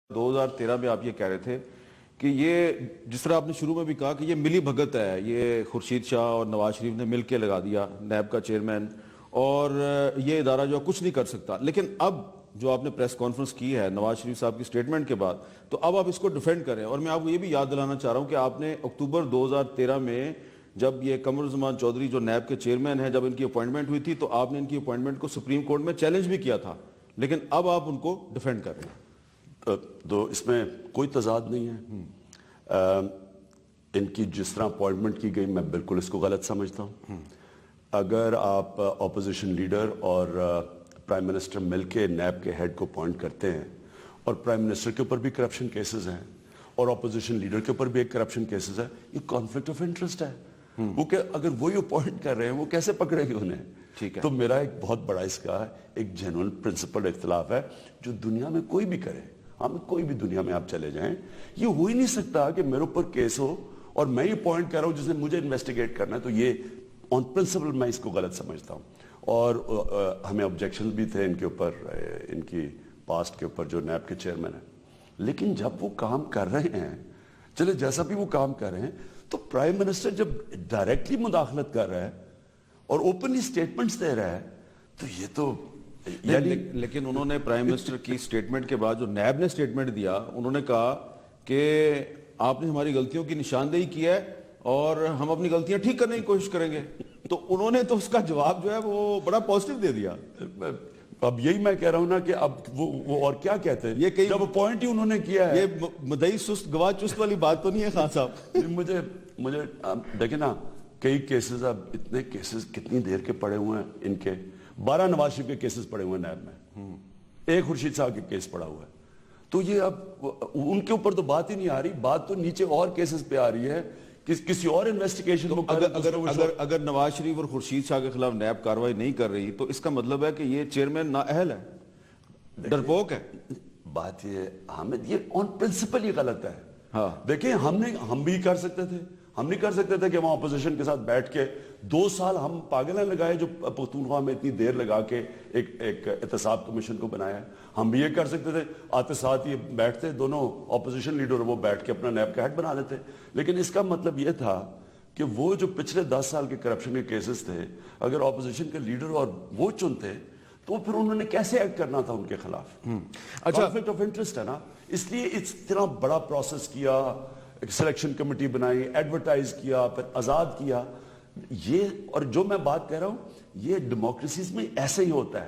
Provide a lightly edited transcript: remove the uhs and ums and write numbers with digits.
2013 میں آپ یہ کہہ رہے تھے کہ یہ جس طرح آپ نے شروع میں بھی کہا کہ یہ ملی بھگت ہے، یہ خورشید شاہ اور نواز شریف نے مل کے لگا دیا نیب کا چیئرمین، اور یہ ادارہ جو کچھ نہیں کر سکتا. لیکن اب جو آپ نے پریس کانفرنس کی ہے نواز شریف صاحب کی سٹیٹمنٹ کے بعد، تو اب آپ اس کو ڈیفینڈ کریں. اور میں آپ کو یہ بھی یاد دلانا چاہ رہا ہوں کہ آپ نے اکتوبر 2013 میں جب یہ قمر الزمان چودھری جو نیب کے چیئرمین ہیں، جب ان کی اپوائنٹمنٹ ہوئی تھی تو آپ نے ان کی اپوائنٹمنٹ کو سپریم کورٹ میں چیلنج بھی کیا تھا، لیکن اب آپ ان کو ڈیفینڈ کر رہے ہیں. تو اس میں کوئی تضاد نہیں ہے. ان کی جس طرح اپوائنٹمنٹ کی گئی میں بالکل اس کو غلط سمجھتا ہوں. اگر آپ اپوزیشن لیڈر اور پرائم منسٹر مل کے نیب کے ہیڈ کو اپوائنٹ کرتے ہیں اور پرائم منسٹر کے اوپر بھی کرپشن کیسز ہیں اور اپوزیشن لیڈر کے اوپر بھی ایک کرپشن کیسز ہے، یہ کانفلکٹ آف انٹرسٹ ہے. وہ کہ اگر وہی اپوائنٹ کر رہے ہیں وہ کیسے پکڑے گے انہیں؟ ٹھیک ہے. تو میرا ایک بہت بڑا اس کا ایک جنرل پرنسپل اختلاف ہے جو دنیا میں کوئی بھی کرے. ہم کوئی بھی دنیا میں آپ چلے جائیں، یہ ہو ہی نہیں سکتا کہ میرے اوپر کیس ہو اور میں یہ پوائنٹ کر رہا ہوں جس نے مجھے انویسٹیگیٹ کرنا ہے. تو یہ آن پرنسپل میں اس کو غلط سمجھتا ہوں. اور ہمیں آبجیکشن بھی تھے ان کے اوپر، ان کی پاسٹ کے اوپر جو نیب کے چیئرمین ہیں. لیکن جب وہ کام کر رہے ہیں، چلے جیسا بھی وہ کام کر رہے ہیں، تو پرائم منسٹر جب ڈائریکٹلی مداخلت کر رہا ہے اور اوپنلی سٹیٹمنٹس دے رہا ہے تو یہ تو لیکن انہوں نے پرائم منسٹر کی سٹیٹمنٹ کے بعد جو نیب نے سٹیٹمنٹ دیا، انہوں نے کہا کہ آپ نے ہماری غلطیوں کی نشاندہی کی ہے اور ہم اپنی غلطیاں ٹھیک کرنے کی کوشش کریں گے. تو انہوں نے تو اس کا جواب جو ہے وہ بڑا پازیٹیو دے دیا. اب یہی میں کہہ رہا ہوں نا کہ اب وہ اور کیا کہتے ہیں، یہ جب پوائنٹ ہی انہوں نے کیا ہے. یہ مدعی سست گواہ چست والی بات تو نہیں ہے خان صاحب. مجھے دیکھیں نا، کئی کیسز، اب اتنے کیسز کتنی دیر کے پڑے ہوئے ہیں. ان کے 12 نواز شریف کے کیسز پڑے ہوئے ہیں نیب میں، ایک خورشید صاحب کے کیس پڑا ہوا ہے. تو یہ اب ان کے اوپر تو بات ہی نہیں آ رہی، بات تو نیچے اور کیسز پہ آ رہی ہے. کسی اور انویسٹیگیشن کو اگر نواز شریف اور خورشید شاہ کے خلاف نیب کاروائی نہیں کر رہی تو اس کا مطلب ہے کہ یہ چیئرمین نااہل ہے، ڈرپوک ہے. بات یہ حامد، یہ آن پرنسپل ہی غلط ہے. ہاں دیکھیں، ہم بھی کر سکتے تھے، ہم نہیں کر سکتے تھے کہ وہاں اپوزیشن کے ساتھ بیٹھ کے 2 سال ہم پاگل ہیں لگائے جو پختونخوا میں اتنی دیر لگا کے ایک احتساب کمیشن کو بنایا ہے. ہم بھی یہ کر سکتے تھے، آتے ساتھ یہ بیٹھتے دونوں اپوزیشن لیڈر، وہ بیٹھ کے اپنا نیب کا ہیڈ بنا لیتے. لیکن اس کا مطلب یہ تھا کہ وہ جو پچھلے 10 سال کے کرپشن کے کیسز تھے، اگر اپوزیشن کے لیڈر اور وہ چنتے تو پھر انہوں نے کیسے ایکٹ کرنا تھا ان کے خلاف. اچھا، کانفلکٹ آف انٹرسٹ ہے نا. اس لیے اتنا بڑا پروسیس کیا، سلیکشن کمیٹی بنائی، ایڈورٹائز کیا، پھر آزاد کیا. یہ اور جو میں بات کہہ رہا ہوں، یہ ڈیموکریسیز میں ایسے ہی ہوتا ہے.